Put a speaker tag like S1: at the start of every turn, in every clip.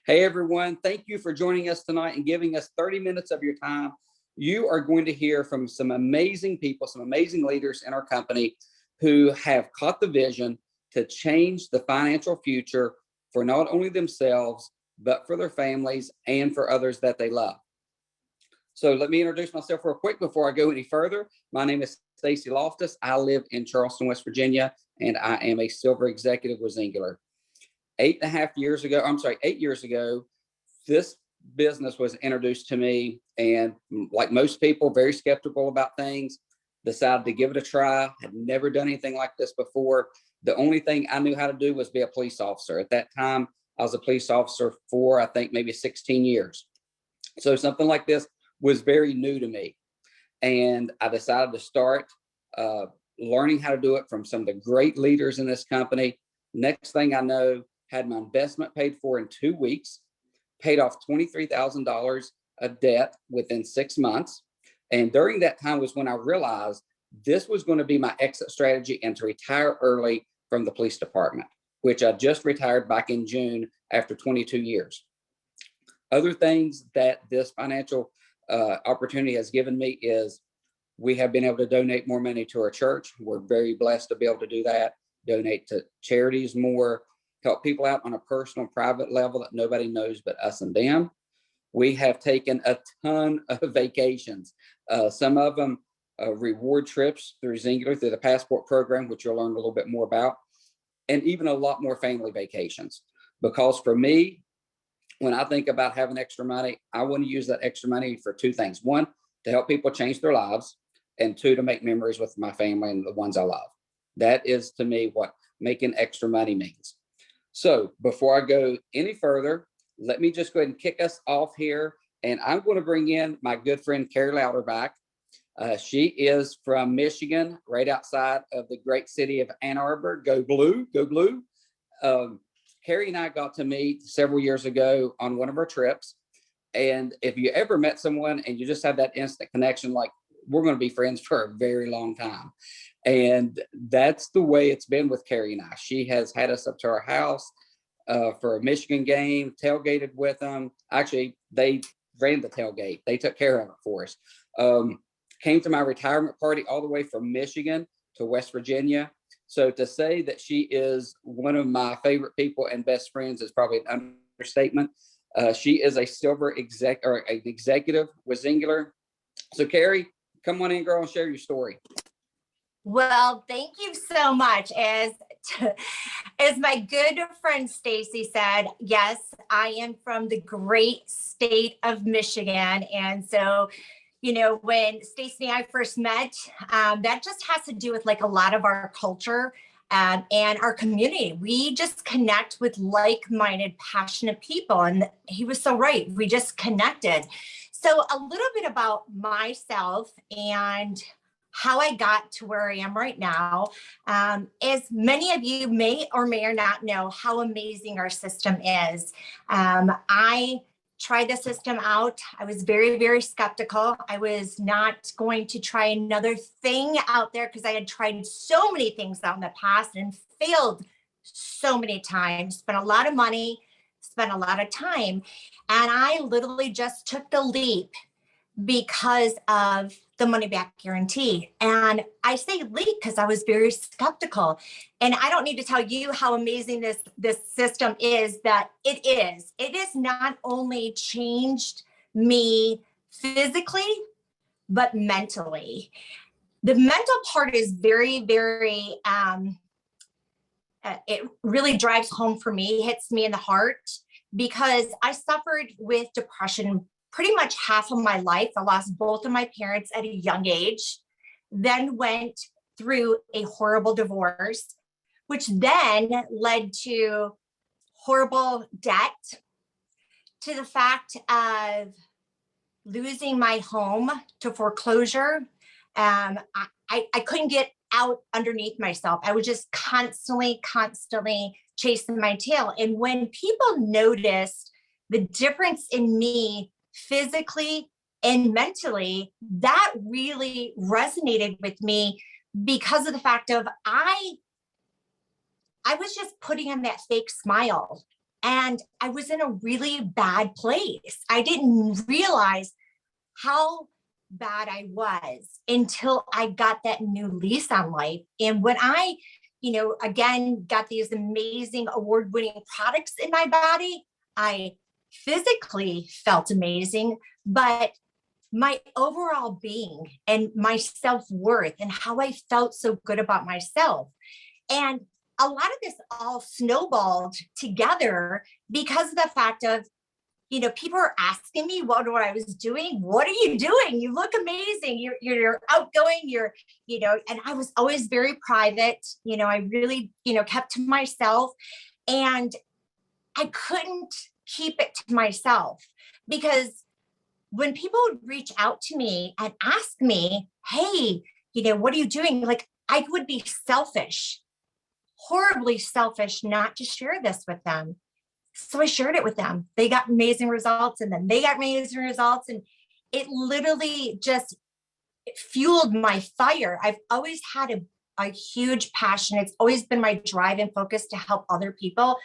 S1: Hey, everyone. Thank you for joining us tonight and giving us 30 minutes of your time. You are going to hear from some amazing people, some amazing leaders in our company who have caught the vision to change the financial future for not only themselves, but for their families and for others that they love. So let me introduce myself real quick before I go any further. My name is Stacy Loftis. I live in Charleston, West Virginia, and I am a silver executive with Singular. 8 years ago, this business was introduced to me, and like most people, very skeptical about things, decided to give it a try. Had never done anything like this before. The only thing I knew how to do was be a police officer. At that time, I was a police officer for, I think, maybe 16 years. So something like this was very new to me. And I decided to start learning how to do it from some of the great leaders in this company. Next thing I know, had my investment paid for in 2 weeks, paid off $23,000 of debt within 6 months. And during that time was when I realized this was going to be my exit strategy and to retire early from the police department, which I just retired back in June after 22 years. Other things that this financial opportunity has given me is we have been able to donate more money to our church. We're very blessed to be able to do that, donate to charities more, help people out on a personal, private level that nobody knows but us and them. We have taken a ton of vacations, some of them reward trips through Singular, through the Passport program, which you'll learn a little bit more about, and even a lot more family vacations. Because for me, when I think about having extra money, I want to use that extra money for two things. One, to help people change their lives, and two, to make memories with my family and the ones I love. That is, to me, what making extra money means. So before I go any further, let me just go ahead and kick us off here. And I'm going to bring in my good friend, Carie Louderback. She is from Michigan, right outside of the great city of Ann Arbor. Go Blue, go Blue. Carie and I got to meet several years ago on one of our trips. And if you ever met someone and you just have that instant connection, like, we're going to be friends for a very long time. And that's the way it's been with Carie and I. She has had us up to our house for a Michigan game, tailgated with them. Actually, they ran the tailgate. They took care of it for us. Came to my retirement party all the way from Michigan to West Virginia. So to say that she is one of my favorite people and best friends is probably an understatement. She is a silver executive with Singular. So Carie, come on in, girl, and share your story.
S2: Well, thank you so much. As my good friend Stacy said, yes, I am from the great state of Michigan. And so, you know, when Stacy and I first met, that just has to do with like a lot of our culture and our community. We just connect with like-minded, passionate people. And he was so right. We just connected. So a little bit about myself and how I got to where I am right now. As many of you may or may not know how amazing our system is. I tried the system out. I was very, very skeptical. I was not going to try another thing out there because I had tried so many things out in the past and failed so many times, spent a lot of money, spent a lot of time. And I literally just took the leap because of the money back guarantee. And I say leap because I was very skeptical. And I don't need to tell you how amazing this system is, that it is. It has not only changed me physically, but mentally. The mental part is very, very, it really drives home for me, hits me in the heart, because I suffered with depression pretty much half of my life. I lost both of my parents at a young age, then went through a horrible divorce, which then led to horrible debt, to the fact of losing my home to foreclosure. I couldn't get out underneath myself. I was just constantly chasing my tail. And when people noticed the difference in me physically and mentally, that really resonated with me, because of the fact of I was just putting on that fake smile And I was in a really bad place. I didn't realize how bad I was until I got that new lease on life. And when I, again, got these amazing award-winning products in my body, I physically felt amazing, but my overall being and my self-worth and how I felt so good about myself. And a lot of this all snowballed together because of the fact of, people are asking me what I was doing. What are you doing? You look amazing. You're outgoing. And I was always very private. I really, kept to myself, and I couldn't keep it to myself, because when people would reach out to me and ask me, hey, what are you doing? Like, I would be selfish, horribly selfish, not to share this with them. So I shared it with them. They got amazing results, and then they got amazing results. And it literally just fueled my fire. I've always had a huge passion. It's always been my drive and focus to help other people.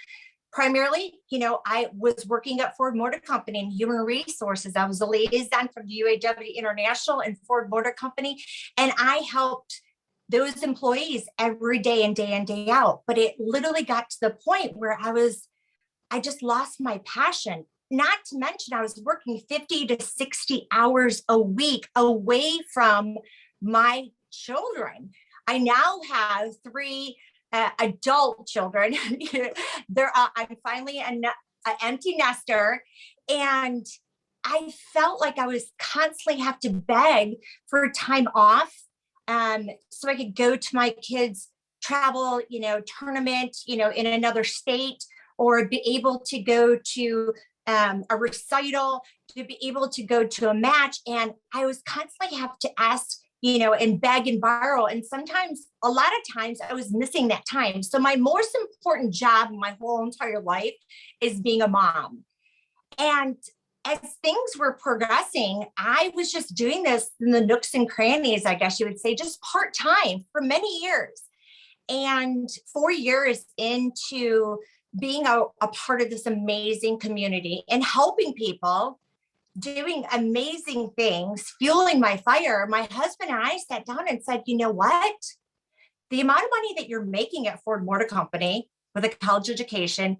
S2: Primarily, I was working at Ford Motor Company in human resources. I was a liaison from the UAW International and Ford Motor Company. And I helped those employees every day and day in, day out. But it literally got to the point where I just lost my passion. Not to mention, I was working 50 to 60 hours a week away from my children. I now have 3 adult children. I'm finally an empty nester. And I felt like I was constantly have to beg for time off, so I could go to my kids' travel, tournament, in another state, or be able to go to a recital, to be able to go to a match. And I was constantly have to ask, and beg and borrow. And sometimes, a lot of times, I was missing that time. So my most important job in my whole entire life is being a mom. And as things were progressing, I was just doing this in the nooks and crannies, I guess you would say, just part-time for many years. And 4 years into being a part of this amazing community and helping people, doing amazing things, fueling my fire, my husband and I sat down and said, you know what? The amount of money that you're making at Ford Motor Company with a college education,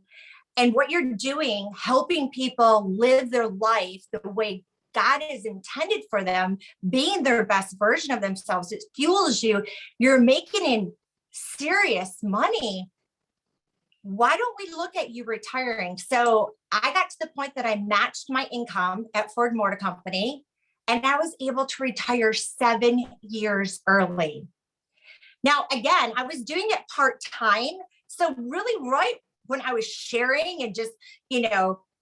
S2: and what you're doing, helping people live their life the way God is intended for them, being their best version of themselves, it fuels you. You're making in serious money. Why don't we look at you retiring? So I got to the point that I matched my income at Ford Motor Company, and I was able to retire 7 years early. Now, again, I was doing it part-time. So really, right when I was sharing and just,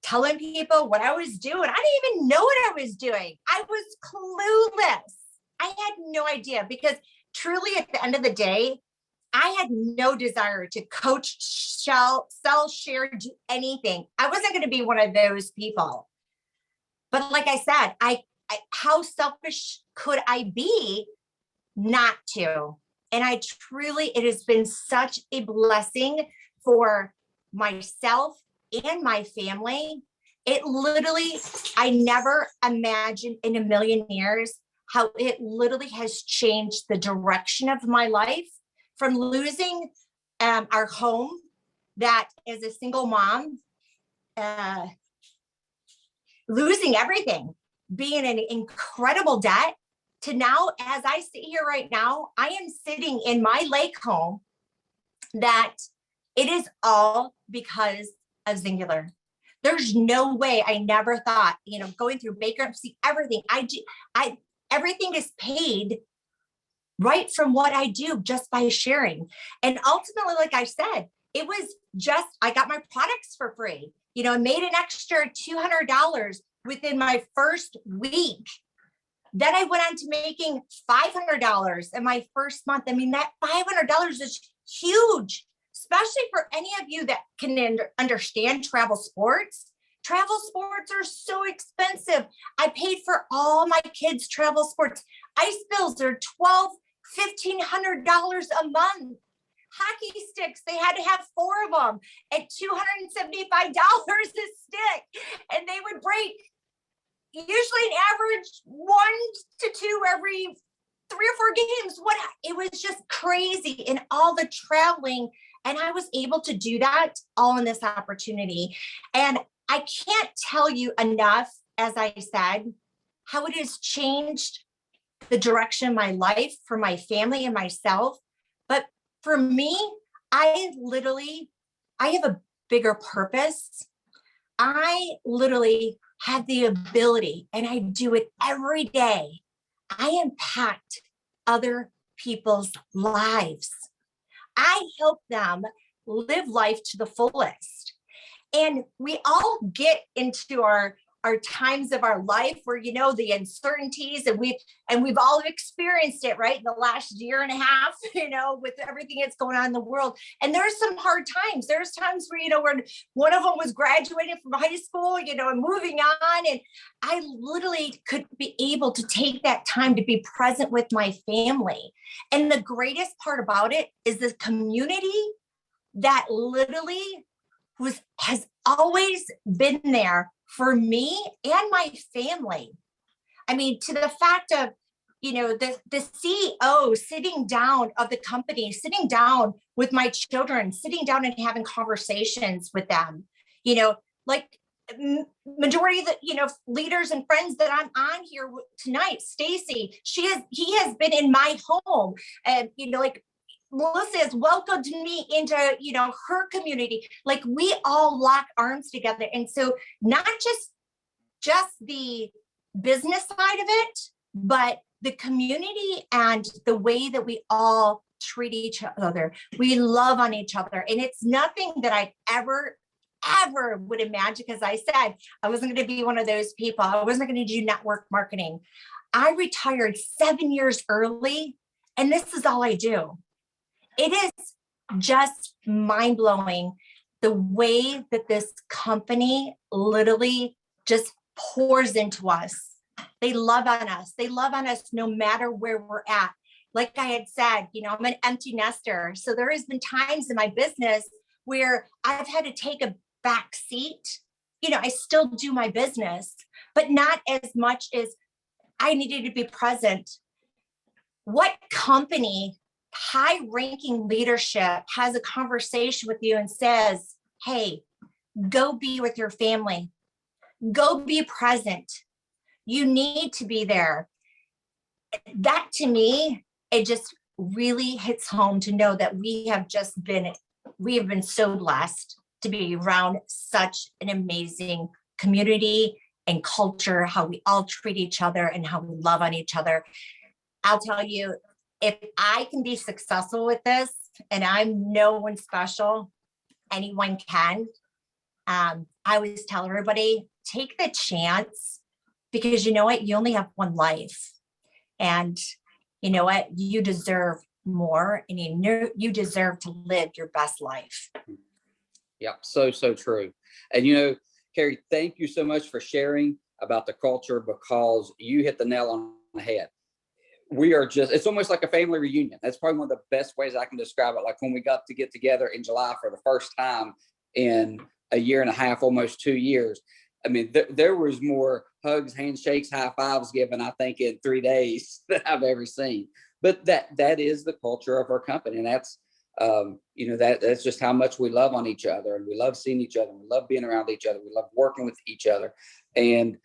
S2: telling people what I was doing, I didn't even know what I was doing. I was clueless. I had no idea, because truly at the end of the day, I had no desire to coach, sell, share, do anything. I wasn't going to be one of those people. But like I said, I how selfish could I be not to? And it has been such a blessing for myself and my family. It literally, I never imagined in a million years how it literally has changed the direction of my life, from losing our home, that as a single mom, losing everything, being in incredible debt, to now, as I sit here right now, I am sitting in my lake home, that it is all because of Singular. There's no way. I never thought, going through bankruptcy, everything everything is paid right from what I do just by sharing. And ultimately, like I said, it was just, I got my products for free. I made an extra $200 within my first week. Then I went on to making $500 in my first month. I mean, that $500 is huge, especially for any of you that can understand travel sports. Travel sports are so expensive. I paid for all my kids' travel sports. Ice bills are $1,200, $1,500 a month. hockey sticks. They had to have 4 of them at $275 a stick. And they would break usually an average 1 to 2 every 3 or 4 games. It was just crazy, and all the traveling. And I was able to do that all in this opportunity. And I can't tell you enough, as I said, how it has changed the direction of my life for my family and myself. But for me, I have a bigger purpose. I literally have the ability, and I do it every day. I impact other people's lives. I help them live life to the fullest. And we all get into our times of our life where, the uncertainties, and we've all experienced it, right? In the last year and a half, with everything that's going on in the world. And there's some hard times. There's times where, when one of them was graduating from high school, and moving on. And I literally could be able to take that time to be present with my family. And the greatest part about it is the community that literally has always been there for me and my family. I mean, to the fact of, the CEO sitting down of the company, sitting down with my children, sitting down and having conversations with them, like majority of the, leaders and friends that I'm on here tonight, Stacy, he has been in my home, and, like Melissa has welcomed me into, her community. Like, we all lock arms together. And so not just the business side of it, but the community and the way that we all treat each other. We love on each other. And it's nothing that I ever would imagine, because I said I wasn't going to be one of those people. I wasn't going to do network marketing. I retired 7 years early, and this is all I do. It is just mind-blowing the way that this company literally just pours into us. They love on us. They love on us no matter where we're at. Like I had said, I'm an empty nester. So there has been times in my business where I've had to take a back seat. I still do my business, but not as much as I needed to be present. What company, high-ranking leadership, has a conversation with you and says, hey, go be with your family. Go be present. You need to be there. That, to me, it just really hits home to know that we have been so blessed to be around such an amazing community and culture, how we all treat each other and how we love on each other. I'll tell you, if I can be successful with this, and I'm no one special, anyone can. I always tell everybody, take the chance, because you know what? You only have one life. And you know what? You deserve more, and you deserve to live your best life.
S1: Yeah, so true. And Carie, thank you so much for sharing about the culture, because you hit the nail on the head. We are it's almost like a family reunion. That's probably one of the best ways I can describe it. Like when we got to get together in July for the first time in a year and a half, almost 2 years. I mean, there was more hugs, handshakes, high fives given, I think, in 3 days than I've ever seen. But that is the culture of our company. And that's, that's just how much we love on each other, and we love seeing each other. We love being around each other. We love working with each other. And,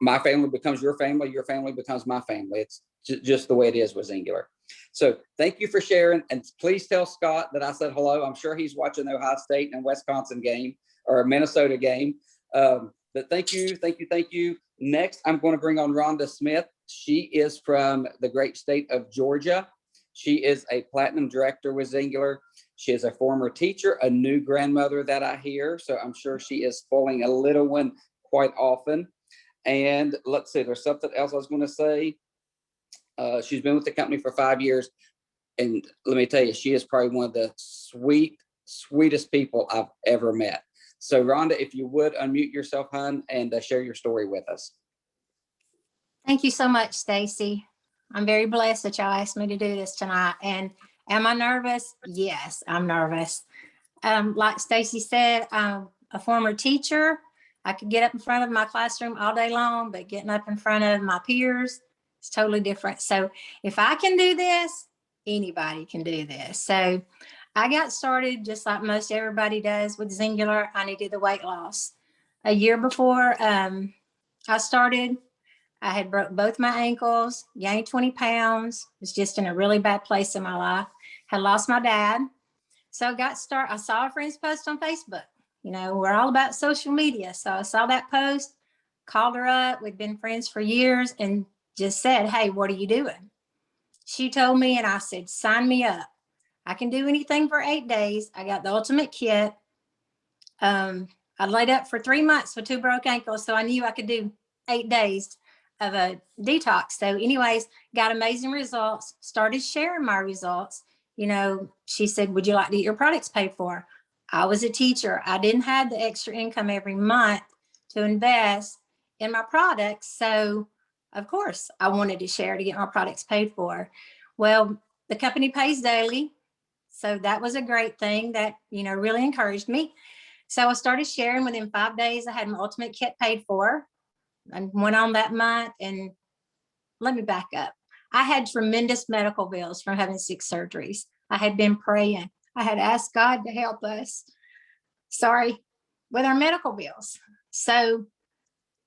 S1: my family becomes your family becomes my family. It's just the way it is with Zingular. So thank you for sharing. And please tell Scott that I said hello. I'm sure he's watching the Ohio State and Wisconsin game, or Minnesota game. But thank you. Next, I'm going to bring on Rhonda Smith. She is from the great state of Georgia. She is a platinum director with Zingular. She is a former teacher, a new grandmother that I hear. So I'm sure she is spoiling a little one quite often. And let's see, there's something else I was going to say. She's been with the company for 5 years. And let me tell you, she is probably one of the sweetest people I've ever met. So Rhonda, if you would unmute yourself, hon, and share your story with us.
S3: Thank you so much, Stacy. I'm very blessed that y'all asked me to do this tonight. And Am I nervous? Yes, I'm nervous. Like Stacy said, I'm a former teacher. I could get up in front of my classroom all day long, but getting up in front of my peers is totally different. So if I can do this, anybody can do this. So I got started just like most everybody does with Singular. I needed the weight loss. A year before I started, I had broke both my ankles, gained 20 pounds, was just in a really bad place in my life, had lost my dad. So I got started. I saw a friend's post on Facebook. You know, we're all about social media. So I saw that post, called her up. We'd been friends for years and just said, hey, what are you doing? She told me, and I said, sign me up. I can do anything for 8 days. I got the ultimate kit. I laid up for 3 months with 2 broke ankles. So I knew I could do 8 days of a detox. So anyways, got amazing results, started sharing my results. You know, she said, would you like to get your products paid for? I was a teacher. I didn't have the extra income every month to invest in my products. So of course I wanted to share to get my products paid for. Well, the company pays daily. So that was a great thing that, you know, really encouraged me. So I started sharing. Within 5 days, I had my ultimate kit paid for and went on that month. And let me back up. I had tremendous medical bills from having 6 surgeries. I had been praying. I had asked God to help us, with our medical bills. So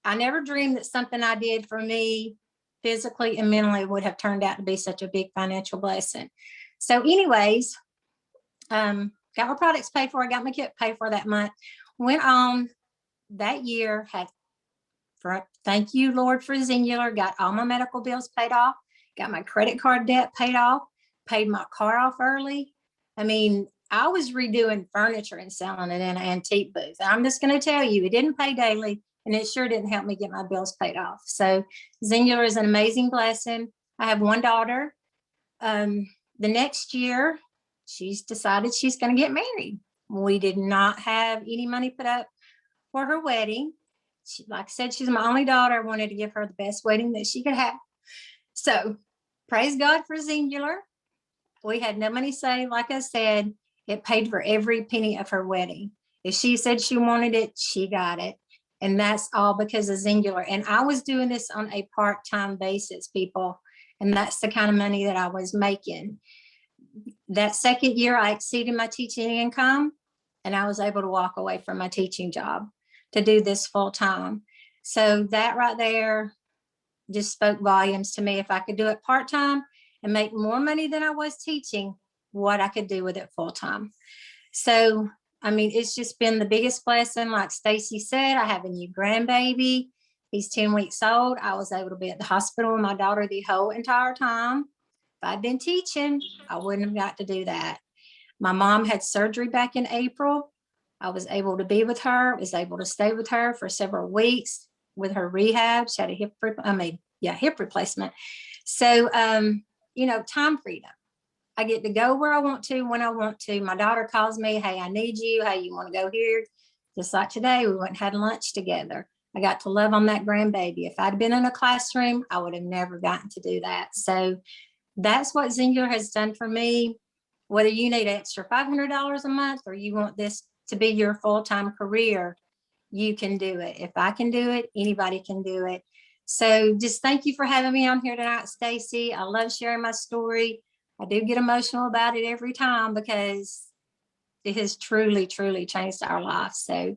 S3: I never dreamed that something I did for me physically and mentally would have turned out to be such a big financial blessing. So anyways, got my products paid for. I got my kit paid for that month. Went on that year, thank you, Lord, for Singular, got all my medical bills paid off, got my credit card debt paid off, paid my car off early. I mean, I was redoing furniture and selling it in an antique booth. I'm just going to tell you, it didn't pay daily, and it sure didn't help me get my bills paid off. So Singular is an amazing blessing. I have 1 daughter. The next year, she's decided she's going to get married. We did not have any money put up for her wedding. She, like I said, she's my only daughter. I wanted to give her the best wedding that she could have. So praise God for Singular. We had no money saved. Like I said, it paid for every penny of her wedding. If she said she wanted it, she got it. And that's all because of Singular. And I was doing this on a part-time basis, people. And that's the kind of money that I was making. That second year, I exceeded my teaching income, and I was able to walk away from my teaching job to do this full time. So that right there just spoke volumes to me. If I could do it part-time and make more money than I was teaching, what I could do with it full-time. So, I mean, it's just been the biggest blessing. Like Stacy said, I have a new grandbaby. He's 10 weeks old. I was able to be at the hospital with my daughter the whole entire time. If I'd been teaching, I wouldn't have got to do that. My mom had surgery back in April. I was able to be with her, was able to stay with her for several weeks with her rehab. She had a hip replacement. So, you know, time freedom. I get to go where I want to, when I want to. My daughter calls me, hey, I need you. Hey, you want to go here? Just like today, we went and had lunch together. I got to love on that grandbaby. If I'd been in a classroom, I would have never gotten to do that. So that's what Singular has done for me. Whether you need an extra $500 a month or you want this to be your full-time career, you can do it. If I can do it, anybody can do it. So just thank you for having me on here tonight, Stacy. I love sharing my story. I do get emotional about it every time because it has truly, truly changed our lives. So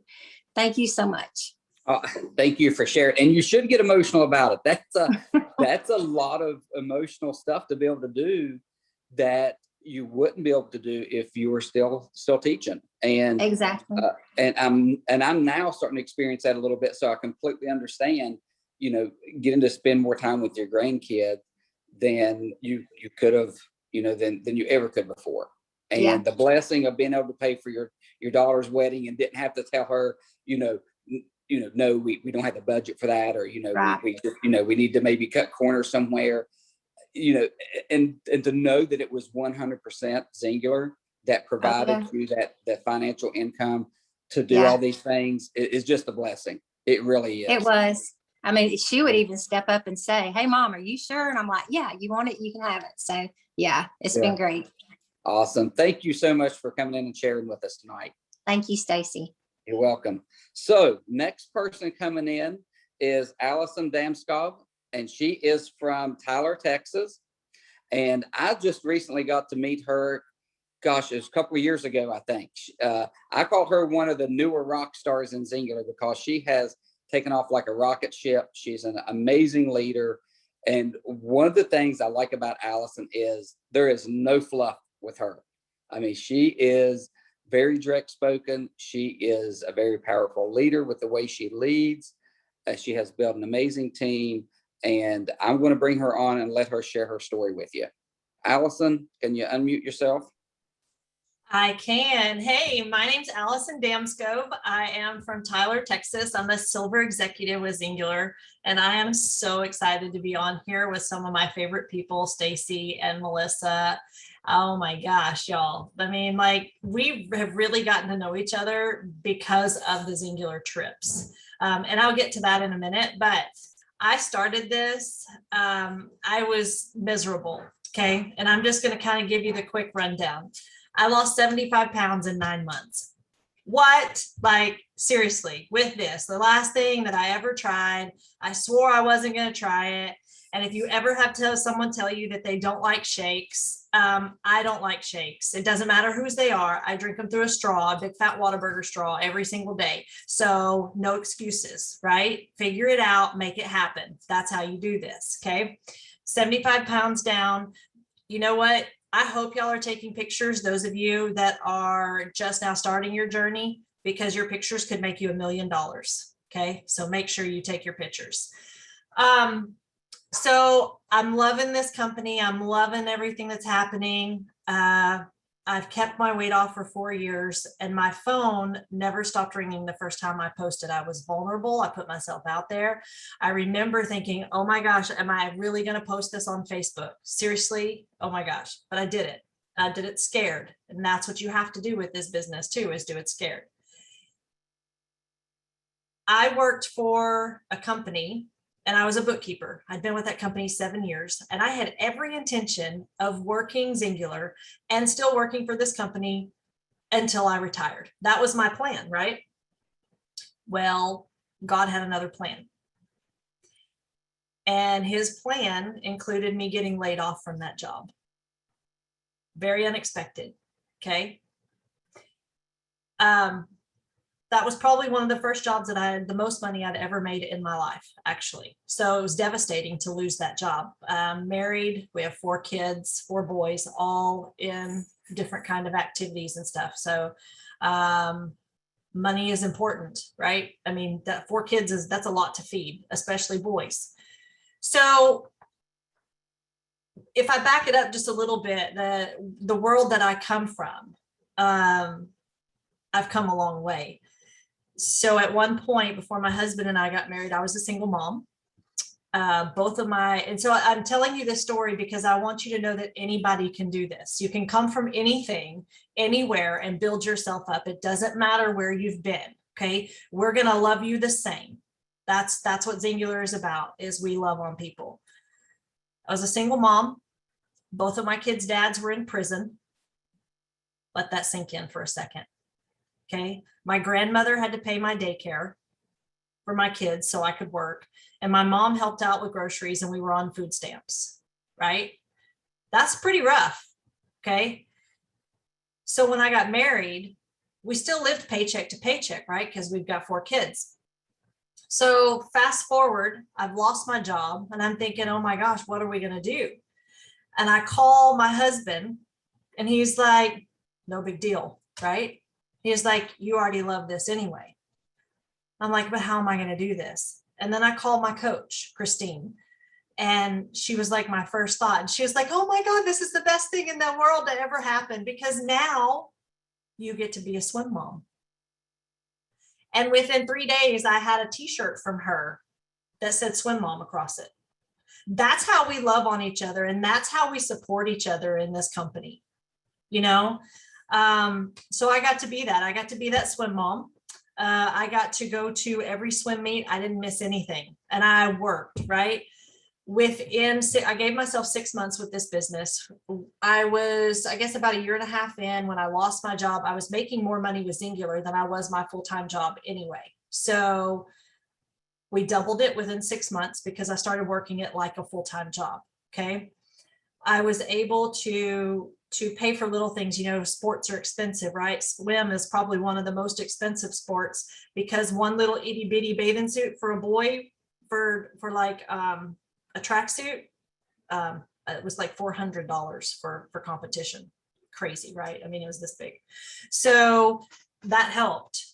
S3: thank you so much.
S1: Thank you for sharing. And you should get emotional about it. That's a lot of emotional stuff to be able to do that you wouldn't be able to do if you were still teaching. And
S3: exactly.
S1: And I'm now starting to experience that a little bit. So I completely understand, you know, getting to spend more time with your grandkid than you could have, you know, than you ever could before. And the blessing of being able to pay for your daughter's wedding and didn't have to tell her, no, we don't have the budget for that, or,
S3: right.
S1: we just, we need to maybe cut corners somewhere, and to know that it was 100% Singular that provided you that financial income to do all these things is just a blessing. It really is.
S3: It was. I mean, she would even step up and say, hey, Mom, are you sure? And I'm like, yeah, you want it, you can have it. So yeah, it's been great.
S1: Awesome. Thank you so much for coming in and sharing with us tonight.
S3: Thank you, Stacy.
S1: You're welcome. So next person coming in is Allison Damskov, and she is from Tyler, Texas. And I just recently got to meet her. Gosh, it was a couple of years ago, I think. I call her one of the newer rock stars in Singular because she has taken off like a rocket ship. She's an amazing leader. And one of the things I like about Allison is there is no fluff with her. I mean, she is very direct spoken. She is a very powerful leader with the way she leads. She has built an amazing team, and I'm going to bring her on and let her share her story with you. Allison, can you unmute yourself?
S4: I can. Hey, my name's Allison Damskov. I am from Tyler, Texas. I'm a silver executive with Singular, and I am so excited to be on here with some of my favorite people, Stacy and Melissa. Oh my gosh, y'all. I mean, like, we have really gotten to know each other because of the Singular trips. And I'll get to that in a minute, but I started this, I was miserable, okay? And I'm just gonna kind of give you the quick rundown. I lost 75 pounds in 9 months. What? Like, seriously, with this, the last thing that I ever tried, I swore I wasn't going to try it. And if you ever have to have someone tell you that they don't like shakes, I don't like shakes. It doesn't matter whose they are. I drink them through a straw, a big fat Whataburger straw every single day. So no excuses, right? Figure it out, make it happen. That's how you do this, okay? 75 pounds down. You know what? I hope y'all are taking pictures, those of you that are just now starting your journey, because your pictures could make you $1 million. Okay, so make sure you take your pictures. So I'm loving this company. I'm loving everything that's happening. I've kept my weight off for 4 years, and my phone never stopped ringing the first time I posted. I was vulnerable. I put myself out there. I remember thinking, oh my gosh, am I really going to post this on Facebook? Seriously? Oh my gosh. But I did it. I did it scared. And that's what you have to do with this business too, is do it scared. I worked for a company, and I was a bookkeeper. I'd been with that company 7 years, and I had every intention of working Singular and still working for this company until I retired. That was my plan, right? Well, God had another plan. And his plan included me getting laid off from that job. Very unexpected, okay? That was probably one of the first jobs that I had the most money I'd ever made in my life, actually. So it was devastating to lose that job. Married, we have 4 kids, 4 boys, all in different kind of activities and stuff. So money is important, right? I mean, that 4 kids that's a lot to feed, especially boys. So if I back it up just a little bit, the world that I come from, I've come a long way. So at one point before my husband and I got married, I was a single mom. And so I'm telling you this story because I want you to know that anybody can do this. You can come from anything, anywhere, and build yourself up. It doesn't matter where you've been. Okay. We're going to love you the same. That's what Singular is about, is we love on people. I was a single mom. Both of my kids' dads were in prison. Let that sink in for a second. Okay. My grandmother had to pay my daycare for my kids so I could work. And my mom helped out with groceries, and we were on food stamps, right? That's pretty rough. Okay. So when I got married, we still lived paycheck to paycheck, right? Because we've got 4 kids. So fast forward, I've lost my job, and I'm thinking, oh my gosh, what are we going to do? And I call my husband, and he's like, no big deal, right? He's like, you already love this anyway. I'm like, but how am I going to do this? And then I called my coach, Christine, and she was like my first thought. And she was like, oh my God, this is the best thing in the world that ever happened, because now you get to be a swim mom. And within 3 days, I had a t-shirt from her that said swim mom across it. That's how we love on each other. And that's how we support each other in this company, you know? So I got to be that. I got to be that swim mom. I got to go to every swim meet. I didn't miss anything. And I worked, right? I gave myself 6 months with this business. I was, I guess, about a year and a half in when I lost my job. I was making more money with Singular than I was my full-time job anyway. So we doubled it within 6 months because I started working it like a full-time job. Okay. I was able to pay for little things. You know, sports are expensive, right? Swim is probably one of the most expensive sports because one little itty bitty bathing suit for a boy for like a tracksuit, it was like $400 for competition. Crazy, right? I mean, it was this big. So that helped.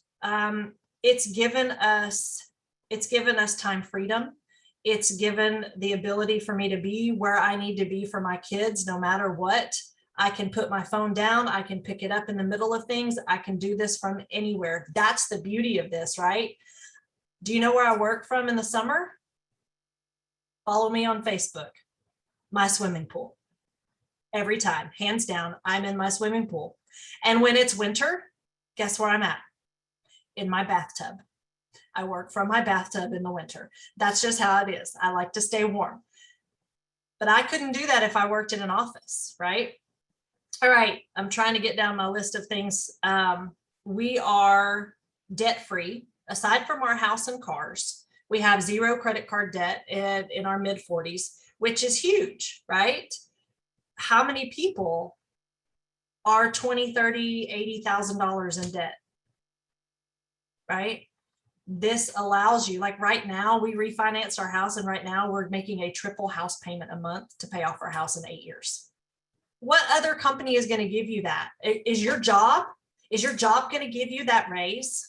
S4: It's given us time freedom. It's given the ability for me to be where I need to be for my kids, no matter what. I can put my phone down. I can pick it up in the middle of things. I can do this from anywhere. That's the beauty of this, right? Do you know where I work from in the summer? Follow me on Facebook. My swimming pool. Every time, hands down, I'm in my swimming pool. And when it's winter, guess where I'm at? In my bathtub. I work from my bathtub in the winter. That's just how it is. I like to stay warm. But I couldn't do that if I worked in an office, right? All right, I'm trying to get down my list of things. We are debt-free. Aside from our house and cars, we have 0 credit card debt in our mid-40s, which is huge, right? How many people are $20,000, $30,000, $80,000 in debt, right? This allows you, like right now, we refinanced our house and right now we're making a triple house payment a month to pay off our house in 8 years. What other company is going to give you that? Is your job going to give you that raise?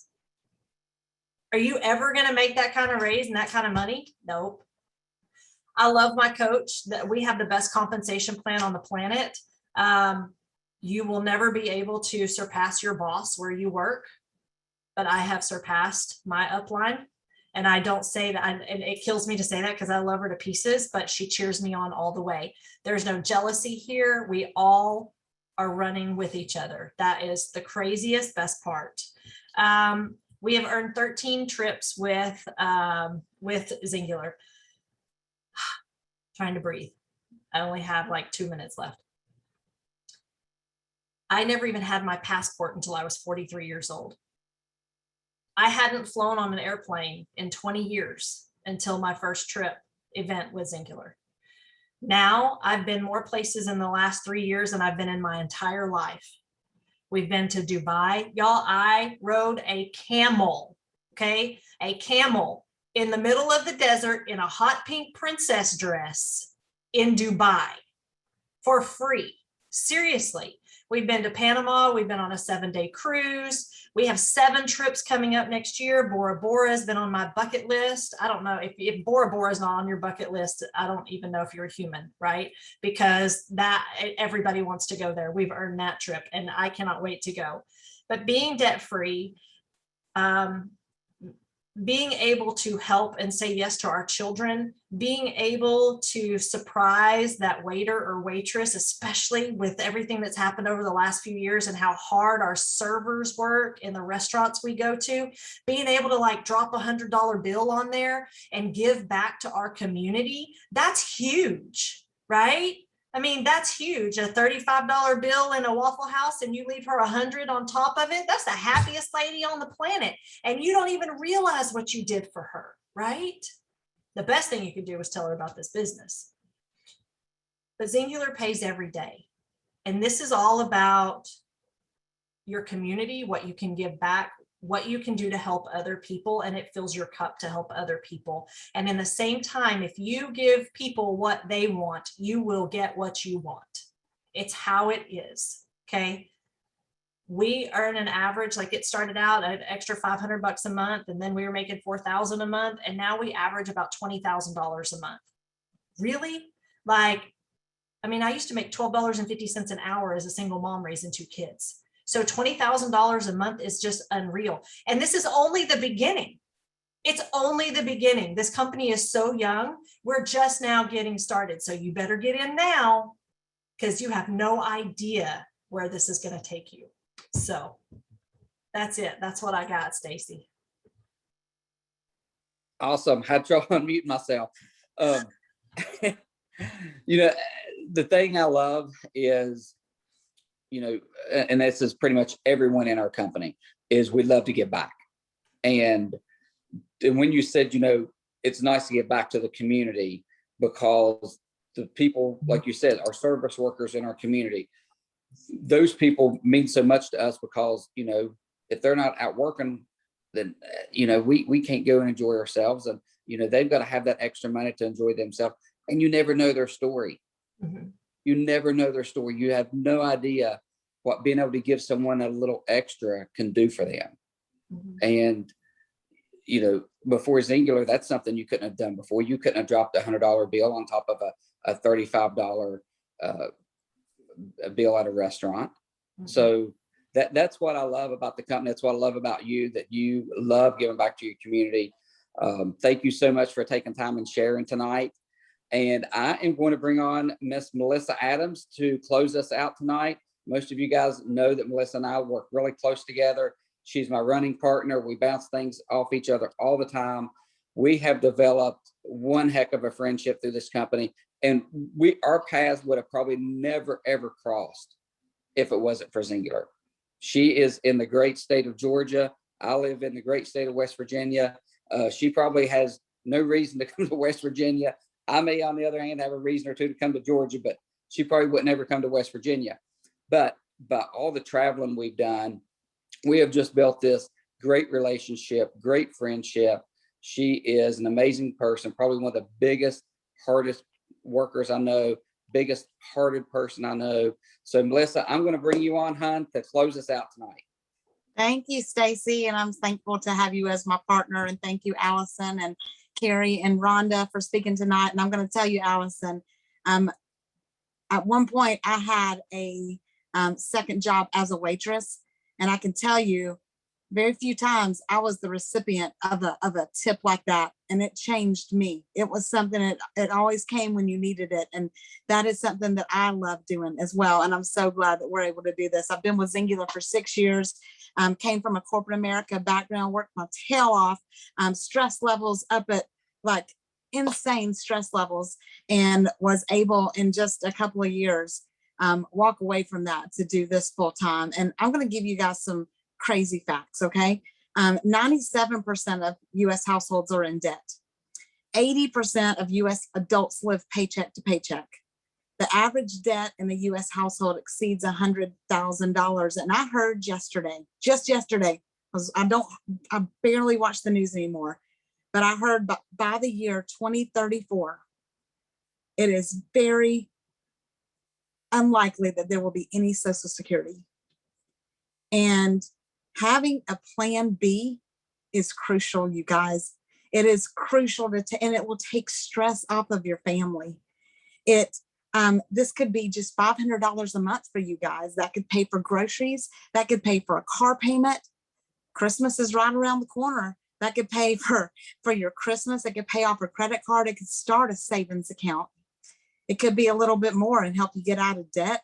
S4: Are you ever going to make that kind of raise and that kind of money? Nope. I love my coach that we have the best compensation plan on the planet. You will never be able to surpass your boss where you work, but I have surpassed my upline. And I don't say that, and it kills me to say that because I love her to pieces, but she cheers me on all the way. There's no jealousy here. We all are running with each other. That is the craziest, best part. We have earned 13 trips with Singular. Trying to breathe. I only have like 2 minutes left. I never even had my passport until I was 43 years old. I hadn't flown on an airplane in 20 years until my first trip event with Singular. Now I've been more places in the last 3 years than I've been in my entire life. We've been to Dubai. Y'all, I rode a camel, okay? A camel in the middle of the desert in a hot pink princess dress in Dubai for free. Seriously. We've been to Panama. We've been on a 7-day cruise. We have 7 trips coming up next year. Bora Bora has been on my bucket list. I don't know if Bora Bora is not on your bucket list. I don't even know if you're a human, right? Because that everybody wants to go there. We've earned that trip and I cannot wait to go. But being debt-free, being able to help and say yes to our children, being able to surprise that waiter or waitress, especially with everything that's happened over the last few years and how hard our servers work in the restaurants we go to, being able to like drop $100 bill on there and give back to our community, that's huge, right? I mean, that's huge. A $35 bill in a Waffle House and you leave her $100 on top of it. That's the happiest lady on the planet. And you don't even realize what you did for her, right? The best thing you could do is tell her about this business. But Singular pays every day. And this is all about your community, what you can give back, what you can do to help other people, and it fills your cup to help other people. And in the same time, if you give people what they want, you will get what you want. It's how it is, okay? We earn an average, like it started out at an extra $500 a month, and then we were making $4,000 a month, and now we average about $20,000 a month. Really? Like, I mean, I used to make $12.50 an hour as a single mom raising 2 kids. So $20,000 a month is just unreal. And this is only the beginning. It's only the beginning. This company is so young. We're just now getting started. So you better get in now because you have no idea where this is going to take you. So that's it. That's what I got, Stacy.
S1: Awesome. Had trouble unmuting myself. You know, the thing I love is, you know, and this is pretty much everyone in our company, is we love to give back. And when you said, you know, it's nice to get back to the community, because the people, like you said, our service workers in our community, those people mean so much to us, because, you know, if they're not out working, then, you know, we can't go and enjoy ourselves. And, you know, they've got to have that extra money to enjoy themselves. And you never know their story.
S4: Mhm.
S1: You never know their story. You have no idea what being able to give someone a little extra can do for them.
S4: Mhm.
S1: And, you know, before Zingular, that's something you couldn't have done before. You couldn't have dropped $100 bill on top of a $35 bill at a restaurant.
S4: Mhm.
S1: So that's what I love about the company. That's what I love about you, that you love giving back to your community. Thank you so much for taking time and sharing tonight. And I am going to bring on Miss Melissa Adams to close us out tonight. Most of you guys know that Melissa and I work really close together. She's my running partner. We bounce things off each other all the time. We have developed one heck of a friendship through this company, and our paths would have probably never ever crossed if it wasn't for Zingular. She is in the great state of Georgia. I live in the great state of West Virginia. She probably has no reason to come to West Virginia. I may, on the other hand, have a reason or two to come to Georgia, but she probably wouldn't ever come to West Virginia. But by all the traveling we've done, we have just built this great relationship, great friendship. She is an amazing person, probably one of the biggest, hardest workers I know, biggest hearted person I know. So Melissa, I'm going to bring you on, hon, to close us out tonight.
S5: Thank you, Stacy, and I'm thankful to have you as my partner. And thank you, Allison and Carie and Rhonda, for speaking tonight. And I'm going to tell you, Allison, at one point I had a second job as a waitress, and I can tell you, very few times I was the recipient of a tip like that, and it changed me. It was something that it always came when you needed it, and that is something that I love doing as well. And I'm so glad that we're able to do this. I've been with Zingular for 6 years. Came from a corporate America background, worked my tail off, stress levels up at like insane stress levels, and was able in just a couple of years walk away from that to do this full time. And I'm going to give you guys some crazy facts, okay? 97% of US households are in debt. 80% of US adults live paycheck to paycheck. The average debt in a US household exceeds $100,000. And I heard just yesterday, because I barely watch the news anymore, but I heard by the year 2034, it is very unlikely that there will be any Social Security. And having a plan B is crucial, you guys. It is crucial and it will take stress off of your family. This could be just $500 a month for you guys. That could pay for groceries. That could pay for a car payment. Christmas is right around the corner. That could pay for your Christmas. It could pay off a credit card. It could start a savings account. It could be a little bit more and help you get out of debt.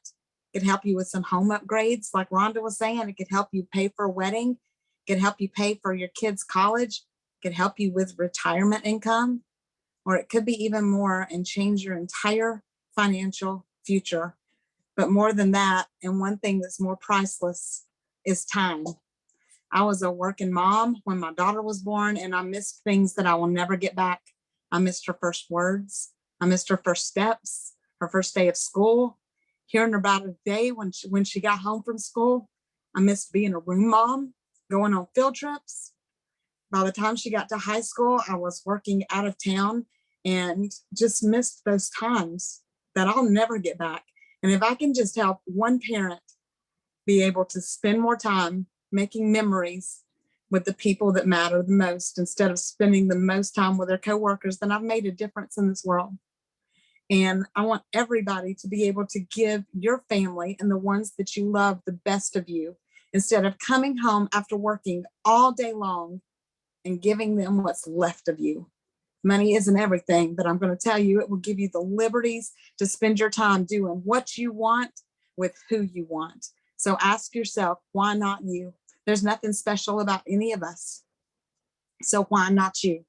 S5: It could help you with some home upgrades, like Rhonda was saying. It could help you pay for a wedding. It could help you pay for your kids' college. It could help you with retirement income, or it could be even more and change your entire financial future. But more than that, and one thing that's more priceless, is time. I was a working mom when my daughter was born, and I missed things that I will never get back. I missed her first words. I missed her first steps, her first day of school, hearing about a day when she got home from school. I missed being a room mom, going on field trips. By the time she got to high school, I was working out of town, and just missed those times that I'll never get back. And if I can just help one parent be able to spend more time making memories with the people that matter the most, instead of spending the most time with their coworkers, then I've made a difference in this world. And I want everybody to be able to give your family and the ones that you love the best of you, instead of coming home after working all day long and giving them what's left of you. Money isn't everything, but I'm going to tell you, it will give you the liberties to spend your time doing what you want with who you want. So ask yourself, why not you? There's nothing special about any of us. So why not you?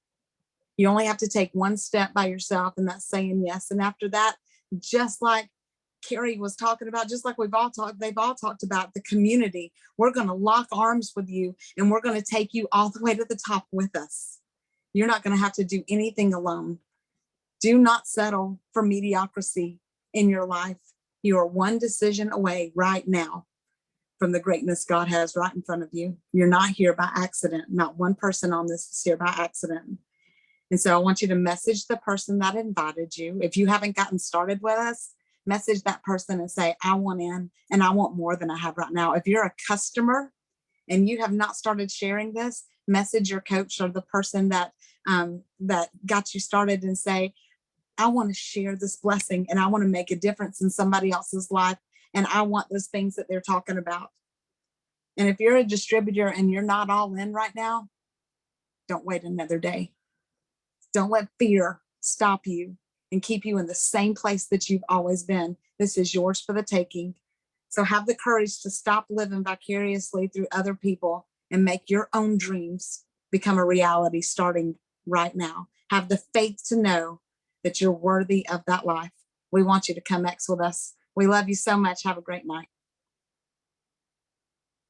S5: You only have to take one step by yourself, and that's saying yes. And after that, just like Carie was talking about, just like they've all talked about the community. We're going to lock arms with you, and we're going to take you all the way to the top with us. You're not going to have to do anything alone. Do not settle for mediocrity in your life. You are one decision away right now from the greatness God has right in front of you. You're not here by accident. Not one person on this is here by accident. And so I want you to message the person that invited you. If you haven't gotten started with us, message that person and say, I want in, and I want more than I have right now. If you're a customer and you have not started sharing this, message your coach or the person that got you started and say, I want to share this blessing, and I want to make a difference in somebody else's life. And I want those things that they're talking about. And if you're a distributor and you're not all in right now, don't wait another day. Don't let fear stop you and keep you in the same place that you've always been. This is yours for the taking. So have the courage to stop living vicariously through other people and make your own dreams become a reality starting right now. Have the faith to know that you're worthy of that life. We want you to come X with us. We love you so much. Have a great night.